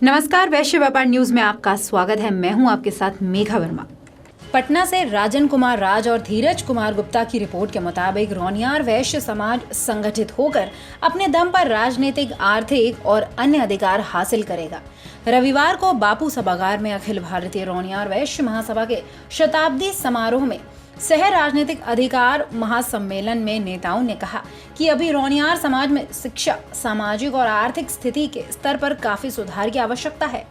नमस्कार, वैश्य व्यापार न्यूज में आपका स्वागत है। मैं हूं आपके साथ मेघा वर्मा। पटना से राजन कुमार राज और धीरज कुमार गुप्ता की रिपोर्ट के मुताबिक रौनियार वैश्य समाज संगठित होकर अपने दम पर राजनीतिक, आर्थिक और अन्य अधिकार हासिल करेगा। रविवार को बापू सभागार में अखिल भारतीय रौनियार वैश्य महासभा के शताब्दी समारोह में सह राजनीतिक अधिकार महासम्मेलन में नेताओं ने कहा कि अभी रौनियार समाज में शिक्षा, सामाजिक और आर्थिक स्थिति के स्तर पर काफी सुधार की आवश्यकता है।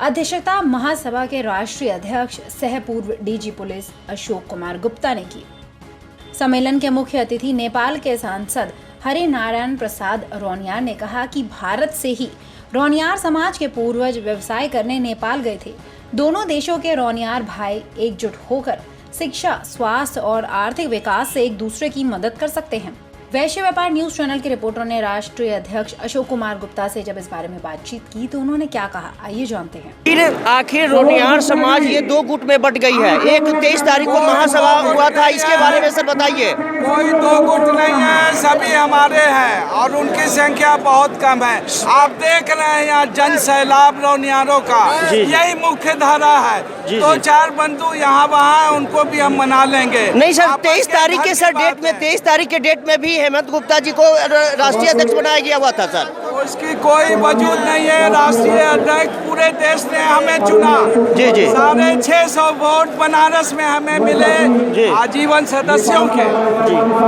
अध्यक्षता महासभा के राष्ट्रीय अध्यक्ष सह पूर्व डीजी पुलिस अशोक कुमार गुप्ता ने की। सम्मेलन के मुख्य अतिथि नेपाल के सांसद हरि नारायण प्रसाद रौनियार ने कहा कि भारत से ही रौनियार समाज के पूर्वज व्यवसाय करने नेपाल गए थे। दोनों देशों के रौनियार भाई एकजुट होकर शिक्षा, स्वास्थ्य और आर्थिक विकास से एक दूसरे की मदद कर सकते हैं। वैश्य व्यापार न्यूज चैनल के रिपोर्टर ने राष्ट्रीय अध्यक्ष अशोक कुमार गुप्ता से जब इस बारे में बातचीत की तो उन्होंने क्या कहा, आइए जानते हैं। आखिर रौनियार समाज ये दो गुट में बट गई है। एक 23 तारीख को महासभा हुआ था, इसके बारे में सर बताइए। कोई दो गुट नहीं है, सभी हमारे हैं और उनकी संख्या बहुत कम है। आप देख रहे हैं यहाँ जन सैलाब रौनियारों का, यही मुख्य धारा है। दो चार बंधु यहाँ वहाँ उनको भी हम मना लेंगे। नहीं सर, 23 तारीख के सर डेट में 23 तारीख के डेट में भी हेमंत गुप्ता जी को राष्ट्रीय अध्यक्ष बनाया गया हुआ था सर। उसकी कोई वजूद नहीं है। राष्ट्रीय अध्यक्ष पूरे देश ने हमें चुना। जी जी। 650 वोट बनारस में हमें मिले आजीवन सदस्यों के।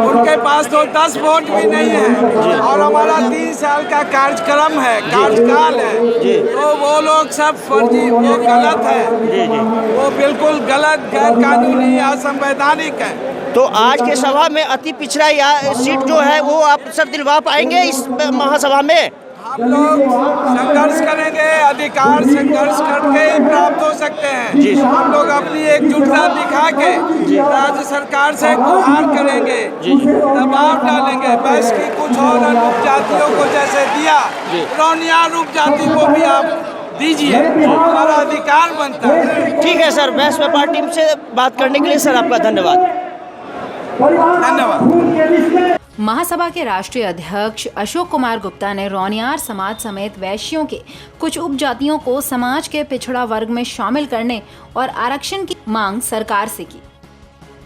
उनके पास तो 10 वोट भी नहीं है और हमारा 3 साल का कार्यक्रम है, कार्यकाल है। तो वो लोग सब फर्जी, वो गलत है, वो बिल्कुल गलत, गैर कानूनी, असंवैधानिक है। तो आज के सभा में अति पिछड़ा या सीट जो है वो आप सर दिलवा पाएंगे इस महासभा में? हम लोग संघर्ष करेंगे, अधिकार संघर्ष करके ही प्राप्त हो सकते हैं। हम लोग अपनी एकजुटता दिखा के राज्य सरकार से गुहार करेंगे, दबाव डालेंगे। बस की कुछ और उपजातियों को जैसे दिया, रौनियार उपजाति को भी आप दीजिए, हमारा अधिकार बनता है। ठीक है सर, वैश्य व्यापार टीम से बात करने के लिए सर आपका धन्यवाद। धन्यवाद। महासभा के राष्ट्रीय अध्यक्ष अशोक कुमार गुप्ता ने रौनियार समाज समेत वैश्यों के कुछ उपजातियों को समाज के पिछड़ा वर्ग में शामिल करने और आरक्षण की मांग सरकार से की।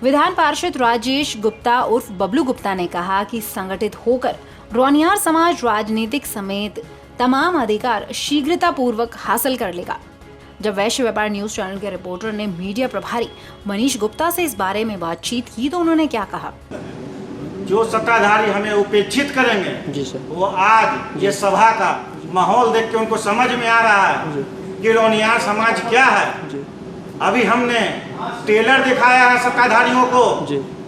विधान पार्षद राजेश गुप्ता उर्फ बबलू गुप्ता ने कहा कि संगठित होकर रौनियार समाज राजनीतिक समेत तमाम अधिकार शीघ्रता पूर्वक हासिल कर लेगा। जब वैश्य व्यापार न्यूज चैनल के रिपोर्टर ने मीडिया प्रभारी मनीष गुप्ता से इस बारे में बातचीत की तो उन्होंने क्या कहा। जो सत्ताधारी हमें उपेक्षित करेंगे जी सर, वो आज ये सभा का माहौल देख के उनको समझ में आ रहा है कि रौनियार समाज क्या है। अभी हमने ट्रेलर दिखाया है सत्ताधारियों को,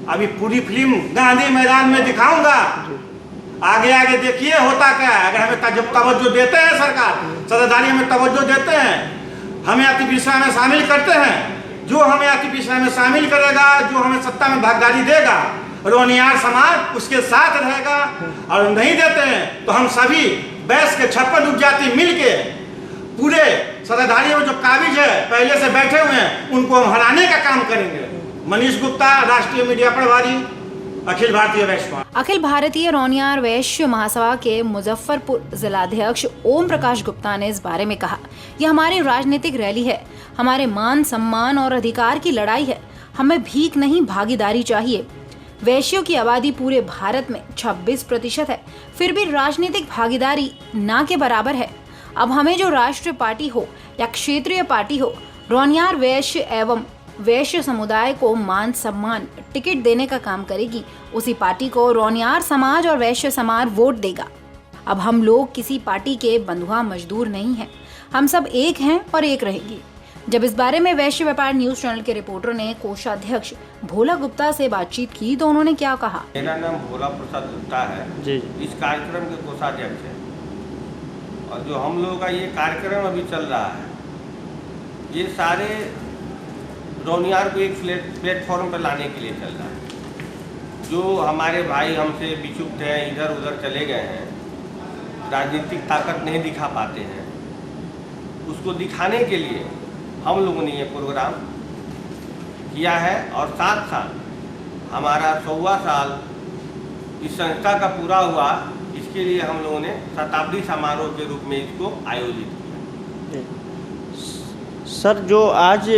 अभी पूरी फिल्म गांधी मैदान में दिखाऊंगा। आगे आगे देखिए होता क्या है। अगर हमें जब तवज्जो देते हैं सरकार, सत्ताधारी हमें तवज्जो देते हैं, हमें अति पिछड़ा में शामिल करते हैं, जो हमें अति पिछड़ा में शामिल करेगा, जो हमें सत्ता में भागीदारी देगा, रौनियार समाज उसके साथ रहेगा। और नहीं देते हैं तो हम सभी वैश्य के 56 उपजाति मिलके पूरे सत्ताधारियों में जो काबिज है पहले से बैठे हुए हैं उनको हम हराने का काम करेंगे। मनीष गुप्ता, राष्ट्रीय मीडिया प्रभारी, अखिल भारतीय वैश्य। अखिल भारतीय रौनियार वैश्य महासभा के मुजफ्फरपुर जिलाध्यक्ष ओम प्रकाश गुप्ता ने इस बारे में कहा, यह हमारी राजनीतिक रैली है, हमारे मान सम्मान और अधिकार की लड़ाई है। हमें भीख नहीं, भागीदारी चाहिए। वैश्यों की आबादी पूरे भारत में 26% है, फिर भी राजनीतिक भागीदारी ना के बराबर है। अब हमें जो राष्ट्रीय पार्टी हो या क्षेत्रीय पार्टी हो, रौनियार वैश्य एवं वैश्य समुदाय को मान सम्मान टिकट देने का काम करेगी, उसी पार्टी को रौनियार समाज और वैश्य समाज वोट देगा। अब हम लोग किसी पार्टी के बंधुआ मजदूर नहीं हैं, हम सब एक हैं और एक रहेंगे। जब इस बारे में वैश्य व्यापार न्यूज चैनल के रिपोर्टर ने कोषाध्यक्ष भोला गुप्ता से बातचीत की तो उन्होंने क्या कहा। मेरा नाम भोला प्रसाद गुप्ता है जी। इस कार्यक्रम के कोषाध्यक्ष है और जो हम लोगों का ये कार्यक्रम अभी चल रहा है, ये सारे रौनियार को एक प्लेटफॉर्म पर लाने के लिए चल रहा है। जो हमारे भाई हमसे विचुक्त हैं, इधर उधर चले गए हैं, राजनीतिक ताकत नहीं दिखा पाते हैं, उसको दिखाने के लिए हम लोगों ने ये प्रोग्राम किया है। और साथ साथ हमारा 100वां साल इस संस्था का पूरा हुआ, इसके लिए हम लोगों ने शताब्दी समारोह के रूप में इसको आयोजित किया। सर, जो आज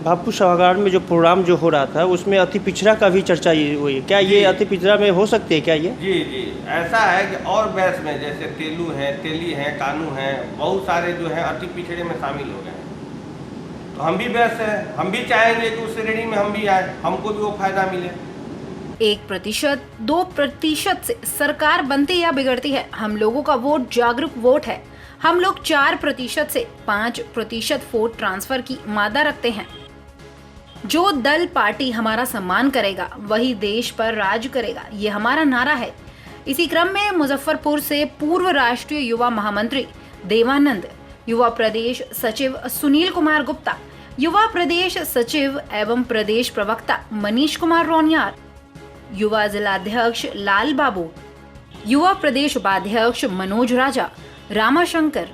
बापू सभागार में जो प्रोग्राम जो हो रहा था उसमें अति पिछड़ा का भी चर्चा हुई, क्या ये अति पिछड़ा में हो सकती है क्या ये? जी जी, ऐसा है कि और बैच में जैसे तेलू हैं, तेली हैं, कानू हैं, बहुत सारे जो हैं अति पिछड़े में शामिल हो गए हैं। तो हम भी बैच हैं, हम भी चाहेंगे कि उस श्रेणी में हम भी आए, हमको भी वो फायदा मिले। 1%, 2% से सरकार बनती या बिगड़ती है। हम लोगों का वोट जागरूक वोट है। हम लोग 4% से 5% वोट ट्रांसफर की मादा रखते हैं। जो दल पार्टी हमारा सम्मान करेगा वही देश पर राज करेगा, ये हमारा नारा है। इसी क्रम में मुजफ्फरपुर से पूर्व राष्ट्रीय युवा महामंत्री देवानंद, युवा प्रदेश सचिव सुनील कुमार गुप्ता, युवा प्रदेश सचिव एवं प्रदेश प्रवक्ता मनीष कुमार रोनियार, युवा जिलाध्यक्ष लाल बाबू, युवा प्रदेश उपाध्यक्ष मनोज राजा, रामाशंकर,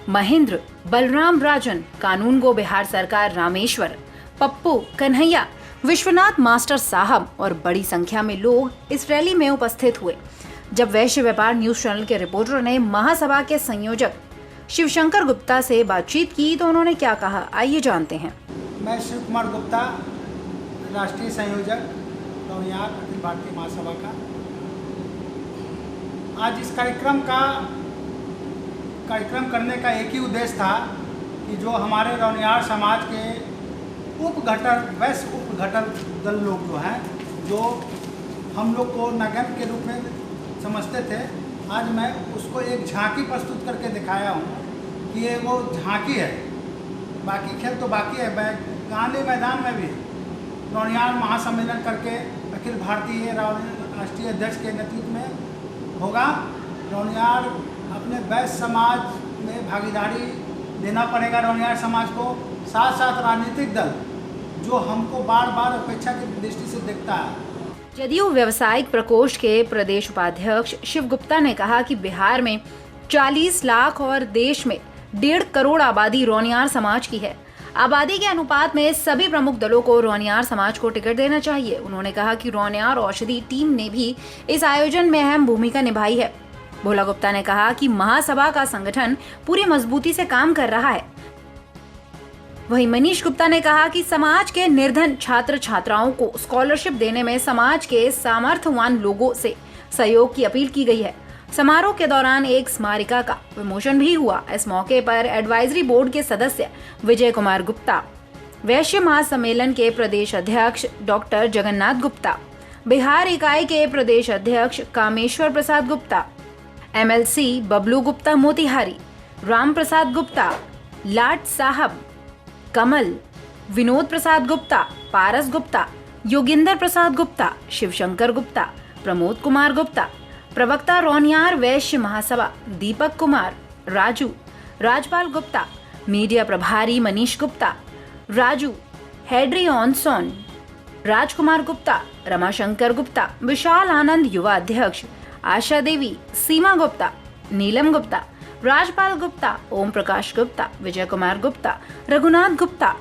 महेंद्र, बलराम राजन, कानून गो बिहार सरकार रामेश्वर, पप्पू, कन्हैया, विश्वनाथ मास्टर साहब और बड़ी संख्या में लोग इस रैली में उपस्थित हुए। जब वैश्य व्यापार न्यूज चैनल के रिपोर्टर ने महासभा के संयोजक शिवशंकर गुप्ता से बातचीत की तो उन्होंने क्या कहा, आइए जानते हैं। मैं शिव कुमार गुप्ता, राष्ट्रीय संयोजक रोनियार अखिल भारतीय महासभा का। आज इस कार्यक्रम करने का एक ही उद्देश्य था कि जो हमारे रोनियार समाज के वैश्य उपघटक दल लोग जो हैं, जो हम लोग को नगण्य के रूप में समझते थे, आज मैं उसको एक झांकी प्रस्तुत करके दिखाया हूँ कि ये वो झांकी है। बाकी खेल तो बाकी है। गांधी मैदान में भी रोनियार महासम्मेलन करके अखिल भारतीय राष्ट्रीय अध्यक्ष के नेतृत्व में होगा। रोनियार अपने वैश्य समाज में भागीदारी देना पड़ेगा रोनियार समाज को। साथ साथ राजनीतिक दल जो हमको बार बार अपेक्षा की दृष्टि से देखता है। जदयू व्यवसायिक प्रकोष्ठ के प्रदेश उपाध्यक्ष शिव गुप्ता ने कहा कि बिहार में 40 लाख और देश में 1.5 करोड़ आबादी रोनियार समाज की है। आबादी के अनुपात में सभी प्रमुख दलों को रोनियार समाज को टिकट देना चाहिए। उन्होंने कहा कि रोनियार औषधि टीम ने भी इस आयोजन में अहम भूमिका निभाई है। भोला गुप्ता ने कहा कि महासभा का संगठन पूरी मजबूती से काम कर रहा है। वहीं मनीष गुप्ता ने कहा कि समाज के निर्धन छात्र छात्राओं को स्कॉलरशिप देने में समाज के सामर्थ्यवान लोगों से सहयोग की अपील की गई है। समारोह के दौरान एक स्मारिका का विमोचन भी हुआ। इस मौके पर एडवाइजरी बोर्ड के सदस्य विजय कुमार गुप्ता, वैश्य महासम्मेलन के प्रदेश अध्यक्ष डॉक्टर जगन्नाथ गुप्ता, बिहार इकाई के प्रदेश अध्यक्ष कामेश्वर प्रसाद गुप्ता, MLC बबलू गुप्ता मोतिहारी, राम प्रसाद गुप्ता, लाट साहब, कमल, विनोद प्रसाद गुप्ता, पारस गुप्ता, योगिंदर प्रसाद गुप्ता, शिवशंकर गुप्ता, प्रमोद कुमार गुप्ता, प्रवक्ता रोनियार वैश्य महासभा दीपक कुमार, राजू, राजपाल गुप्ता, मीडिया प्रभारी मनीष गुप्ता, राजू, हेडरी ऑनसोन, राजकुमार गुप्ता, रमाशंकर गुप्ता, विशाल आनंद युवा अध्यक्ष, आशा देवी, सीमा गुप्ता, नीलम गुप्ता, राजपाल गुप्ता, ओम प्रकाश गुप्ता, विजय कुमार गुप्ता, रघुनाथ गुप्ता,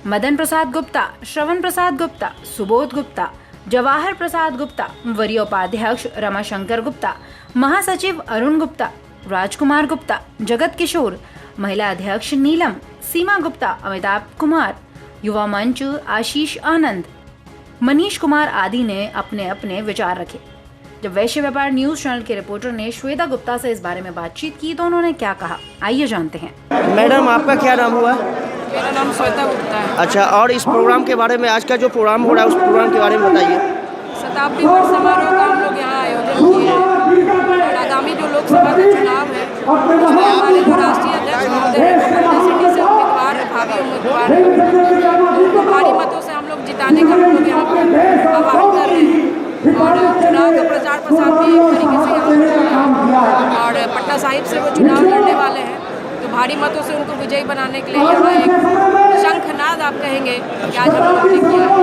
मदन प्रसाद गुप्ता, श्रवण प्रसाद गुप्ता, सुबोध गुप्ता, जवाहर प्रसाद गुप्ता, वरीय उपाध्यक्ष रमाशंकर गुप्ता, महासचिव अरुण गुप्ता, राजकुमार गुप्ता, जगत किशोर, महिला अध्यक्ष नीलम, सीमा गुप्ता, अमिताभ कुमार, युवा मंच आशीष आनंद, मनीष कुमार आदि ने अपने अपने विचार रखे। जब वैश्य व्यापार न्यूज चैनल के रिपोर्टर ने श्वेता गुप्ता से इस बारे में बातचीत की तो उन्होंने क्या कहा, आइए जानते हैं। मैडम, आपका क्या नाम हुआ? मेरा नाम श्वेता गुप्ता है। अच्छा, और इस प्रोग्राम के बारे में, आज का जो प्रोग्राम हो रहा है उस प्रोग्राम के बारे में बताइए। शताब्दी वर्ष समारोह का हम लोग यहाँ आयोजन किए हैं और आगामी जो लोकसभा का चुनाव है उसमें हमारे जो राष्ट्रीय अध्यक्ष महोदय सिटी से उम्मीदवार है, भावी उम्मीदवार है, उनको भारी मतों से हम लोग जिताने का हम लोग यहाँ पर आह्वान कर रहे हैं। और चुनाव का प्रचार प्रसार भी एक तरीके से यहाँ और पटना साहिब से वो चुनाव लड़ने वाले हैं, तो भारी मतों से उनको विजयी बनाने के लिए यहाँ एक शंखनाद आप कहेंगे कि आज हम लोगों ने किया है।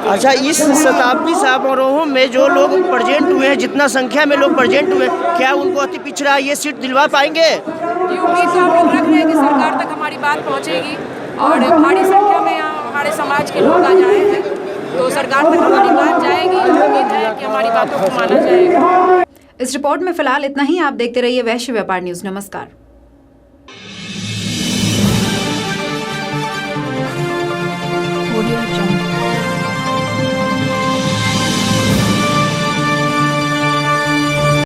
अच्छा, इस शताब्दी समारोह में जो लोग प्रेजेंट हुए हैं, जितना संख्या में लोग प्रेजेंट हुए, क्या उनको अति पिछड़ा ये सीट दिलवा पाएंगे? जी, उम्मीद तो हम लोग रख रहे हैं कि सरकार तक हमारी बात पहुँचेगी और भारी संख्या में यहाँ हमारे समाज के लोग आ जाए हैं तो सरकार तक हमारी बात जाएगी। उम्मीद है कि हमारी बातों को माना जाएगा। इस रिपोर्ट में फिलहाल इतना ही। आप देखते रहिए वैश्य व्यापार न्यूज। नमस्कार। जय हिंद।